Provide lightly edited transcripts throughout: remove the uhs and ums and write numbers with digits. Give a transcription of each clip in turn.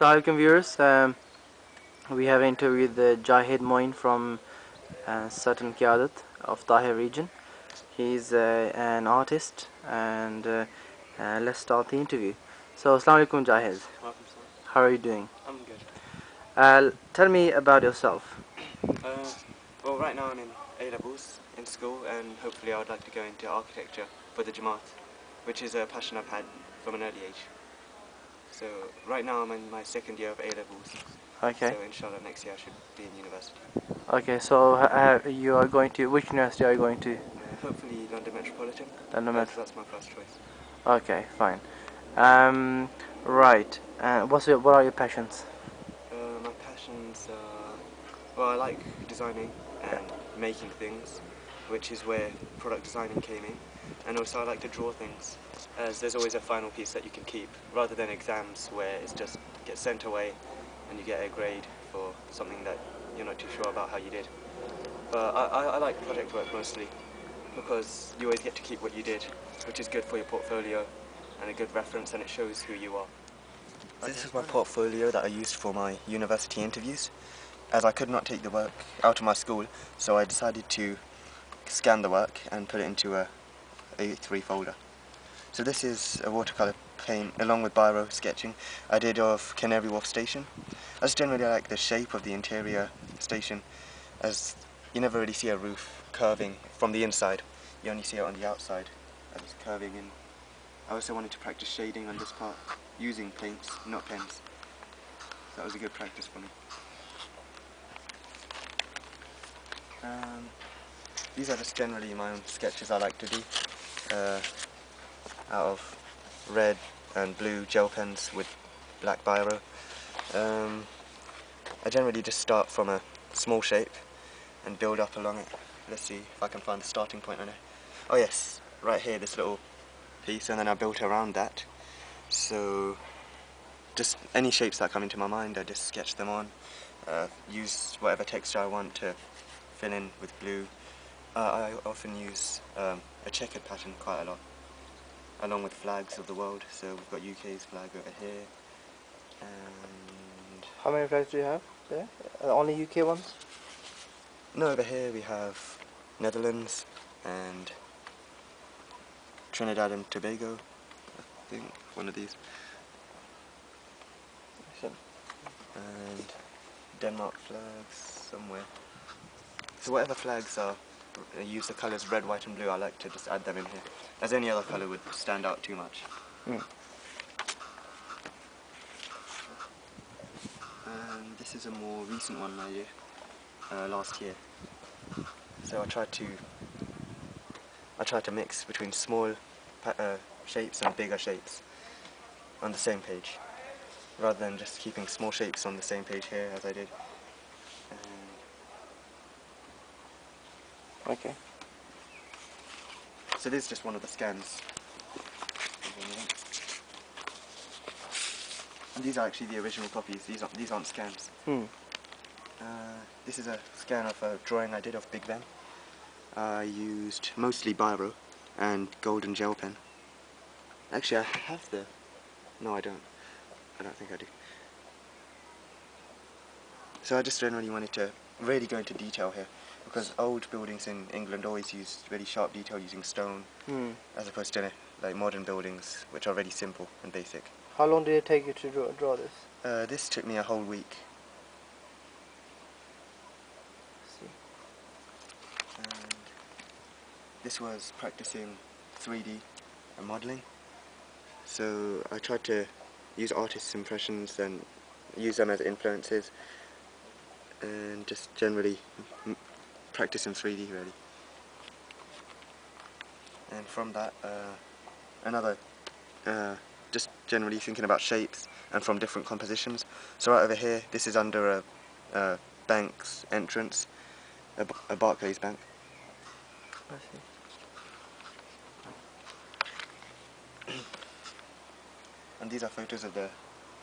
Assalamualaikum viewers, we have interviewed the Jahid Moin from Sutton Qiadat of Tahir Region. He's an artist and let's start the interview. So Assalamualaikum Jahid, Welcome, sir. how are you doing? I'm good. Tell me about yourself. Well, right now I'm in A-levels in school, and hopefully I would like to go into architecture for the Jamaat, which is a passion I've had from an early age. So right now I'm in my second year of A-levels. Okay. So inshallah next year I should be in university. Okay, so you are going to, which university are you going to? Hopefully London Metropolitan. London Met. That's my first choice. Okay, fine. Right. What are your passions? My passions are, well, I like designing and making things, which is where product designing came in. And also I like to draw things, as there's always a final piece that you can keep, rather than exams where it's just gets sent away and you get a grade for something that you're not too sure about how you did. But I like project work mostly, because you always get to keep what you did, which is good for your portfolio and a good reference, and it shows who you are. This is my portfolio that I used for my university interviews. As I could not take the work out of my school, so I decided to scan the work and put it into a A3 folder. So this is a watercolour paint along with biro sketching I did of Canary Wharf Station. I just generally like the shape of the interior station, as you never really see a roof curving from the inside, you only see it on the outside as it's curving in. I also wanted to practice shading on this part using paints, not pens. So that was a good practice for me. These are just generally my own sketches I like to do, out of red and blue gel pens with black biro. I generally just start from a small shape and build up along it. Let's see if I can find the starting point on it. Oh yes, right here, this little piece, and then I built around that. So just any shapes that come into my mind, I just sketch them on, use whatever texture I want to fill in with blue. I often use a checkered pattern quite a lot, along with flags of the world. So we've got UK's flag over here, and How many flags do you have there? Only UK ones? no, over here we have Netherlands and Trinidad and Tobago, I think, one of these. And Denmark flags somewhere. So whatever flags are, use the colours red, white and blue, I like to just add them in here, as any other colour would stand out too much. And this is a more recent one I did last year. So I tried to mix between small shapes and bigger shapes on the same page, rather than just keeping small shapes on the same page here as I did. Okay. So this is just one of the scans. And these are actually the original copies, these aren't scans. This is a scan of a drawing I did of Big Ben. I used mostly biro and golden gel pen. Actually I have the... no, I don't think I do. So I just generally wanted to really go into detail here, because old buildings in England always use really sharp detail using stone, as opposed to like modern buildings which are really simple and basic. How long did it take you to draw this? This took me a whole week. And this was practicing 3D and modelling. So I tried to use artists' impressions and use them as influences, and just generally practice in 3D really. And from that, just generally thinking about shapes and from different compositions. So right over here, this is under a bank's entrance, a Barclays bank. I see. And these are photos of the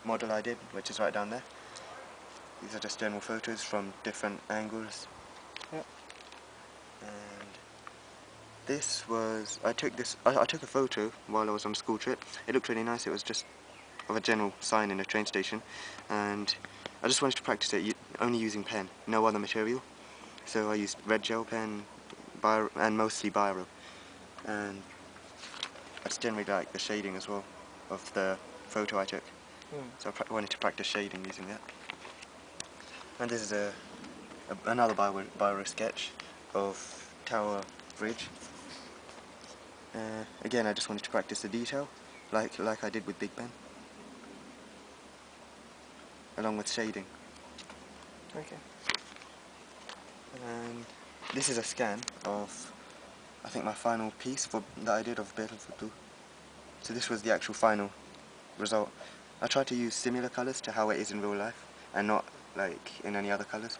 model I did, which is right down there. These are just general photos from different angles. Yep. And this was, I took a photo while I was on a school trip. It looked really nice. It was just of a general sign in a train station, and I just wanted to practice it only using pen, no other material. So I used red gel pen, and mostly biro, and I just generally like the shading as well of the photo I took. So I wanted to practice shading using that. And this is another biro sketch of Tower Bridge. Again, I just wanted to practice the detail, like I did with Big Ben, along with shading. Okay. And this is a scan of, I think, my final piece that I did of Betel. So this was the actual final result. I tried to use similar colours to how it is in real life, and not like in any other colours.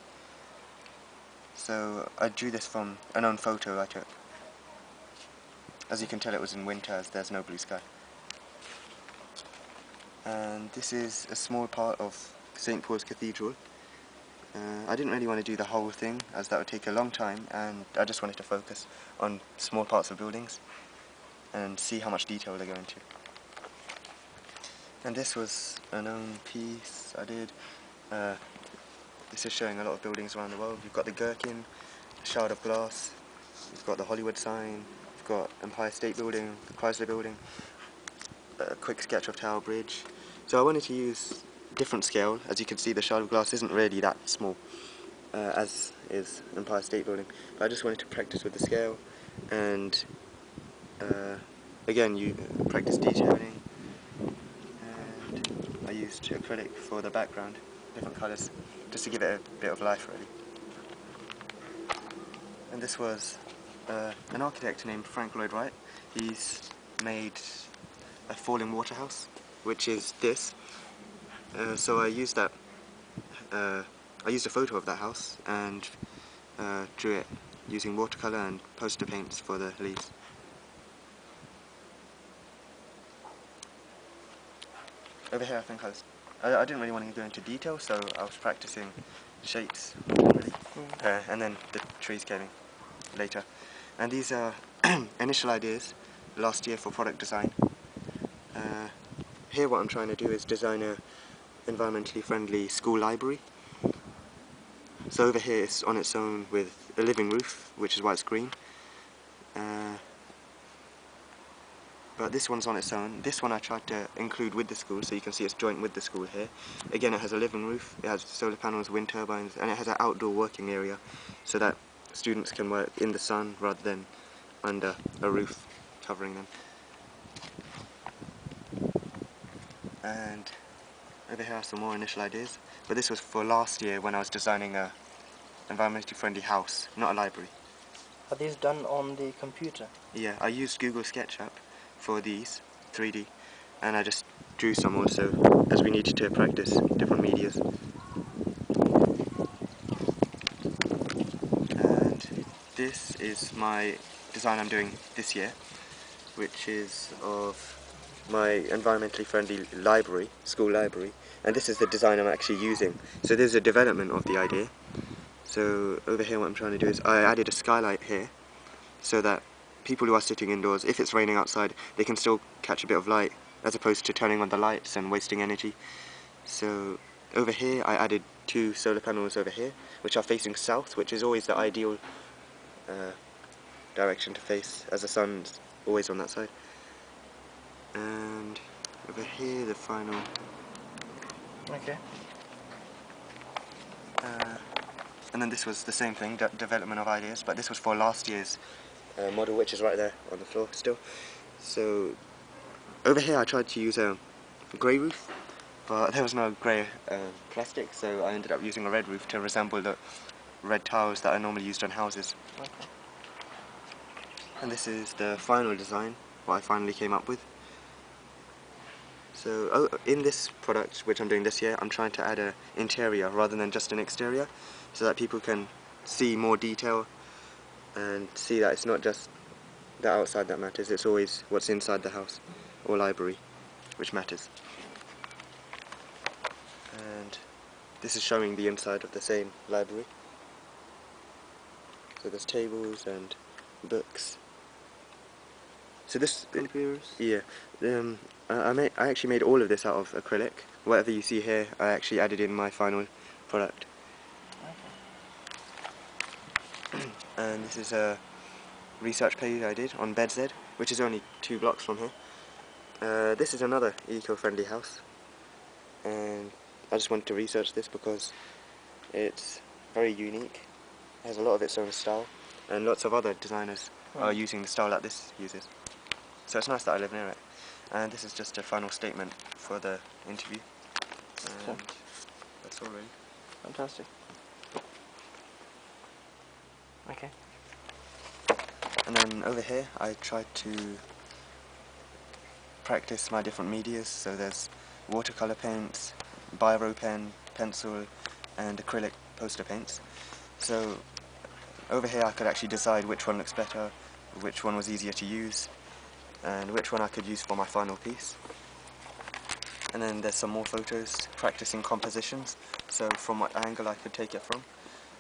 So I drew this from an own photo I took. As you can tell, it was in winter as there's no blue sky. And this is a small part of St. Paul's Cathedral. I didn't really want to do the whole thing as that would take a long time, and I just wanted to focus on small parts of buildings and see how much detail they go into. And this was an own piece I did. This is showing a lot of buildings around the world. You've got the Gherkin, the Shard of Glass, you've got the Hollywood sign, you've got Empire State Building, the Chrysler Building, a quick sketch of Tower Bridge. So I wanted to use different scale. As you can see, the Shard of Glass isn't really that small, as is Empire State Building. But I just wanted to practice with the scale, and again, you practice detailing. And I used acrylic for the background, different colours, just to give it a bit of life, really. And this was an architect named Frank Lloyd Wright. He's made a falling water house, which is this. So I used that. I used a photo of that house and drew it using watercolour and poster paints for the leaves. Over here, I think I didn't really want to go into detail, so I was practicing shapes, really. And then the trees came in later. And these are initial ideas last year for product design. Here what I'm trying to do is design a environmentally friendly school library. So over here it's on its own with a living roof, which is why it's green. But this one's on its own. This one I tried to include with the school, so you can see it's joint with the school here. Again, it has a living roof, it has solar panels, wind turbines, and it has an outdoor working area, so that students can work in the sun rather than under a roof covering them. And over here are some more initial ideas, but this was for last year when I was designing a environmentally friendly house, not a library. Are these done on the computer? Yeah, I used Google SketchUp for these, 3D, and I just drew some also, as we needed to practice different medias. And this is my design I'm doing this year, which is of my environmentally friendly library, school library, and this is the design I'm actually using. So there's a development of the idea. So over here what I'm trying to do is I added a skylight here, so that people who are sitting indoors, if it's raining outside, they can still catch a bit of light, as opposed to turning on the lights and wasting energy. So over here I added 2 solar panels over here, which are facing south, which is always the ideal direction to face, as the sun's always on that side. And over here the final. Okay. And then this was the same thing, development of ideas, but this was for last year's model, which is right there on the floor still. So over here I tried to use a grey roof, but there was no grey plastic, so I ended up using a red roof to resemble the red tiles that are normally used on houses. Okay. And this is the final design, what I finally came up with. So in this product, which I'm doing this year, I'm trying to add an interior rather than just an exterior, so that people can see more detail and see that it's not just the outside that matters, it's always what's inside the house or library which matters. And this is showing the inside of the same library. So there's tables and books. So this Computers? Yeah. I actually made all of this out of acrylic. Whatever you see here, I actually added in my final product. And this is a research paper I did on BedZ, which is only 2 blocks from here. This is another eco-friendly house, and I just wanted to research this because it's very unique. It has a lot of its own style, and lots of other designers are using the style that this uses. So it's nice that I live near it. And this is just a final statement for the interview. And that's all really. Fantastic. Okay. And then over here I tried to practice my different medias. So there's watercolor paints, biro pen, pencil, and acrylic poster paints. So over here I could actually decide which one looks better, which one was easier to use, and which one I could use for my final piece. And then there's some more photos practicing compositions, so from what angle I could take it from.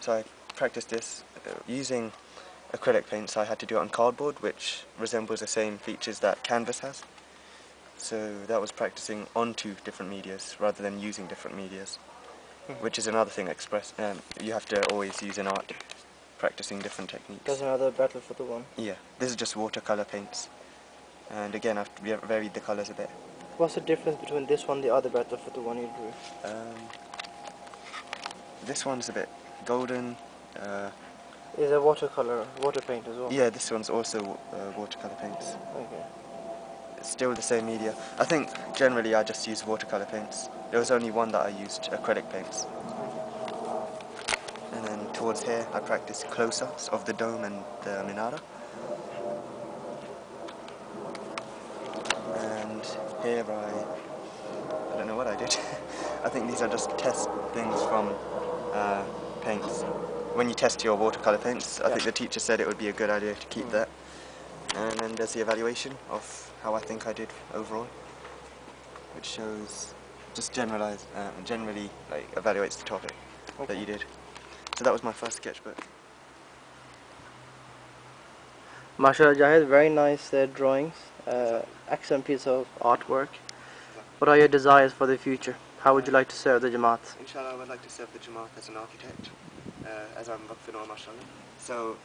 So I practiced this using acrylic paints. I had to do it on cardboard, which resembles the same features that canvas has. So that was practicing onto different medias rather than using different medias, which is another thing you have to always use in art, practicing different techniques. There's another battle for the one. Yeah, this is just watercolor paints. And again, I've varied the colours a bit. What's the difference between this one and the other battle for the one you drew? This one's a bit golden. Is a water paint as well? Yeah, this one's also watercolor paints. Okay. It's still the same media. I think generally I just use watercolor paints. There was only one that I used acrylic paints. And then towards here I practiced close-ups of the dome and the minara. And here I don't know what I did. I think these are just test things from paints. When you test your watercolor paints, I think the teacher said it would be a good idea to keep that. And then there's the evaluation of how I think I did overall, which shows just generally like evaluates the topic that you did. So that was my first sketchbook. MashaAllah, Jahid, very nice drawings, excellent piece of artwork. What are your desires for the future? How would you like to serve the Jamaat? Inshallah, I would like to serve the Jamaat as an architect, as I'm Waqfin mashallah. So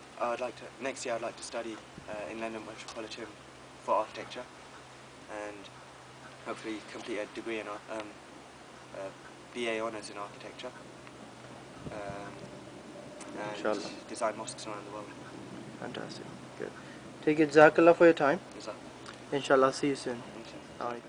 next year I'd like to study in London Metropolitan for architecture, and hopefully complete a degree in BA honours in architecture, and design mosques around the world. Fantastic. Good. Take it, Jazakallah, for your time. Is that? Inshallah, see you soon. Inshallah. Alright.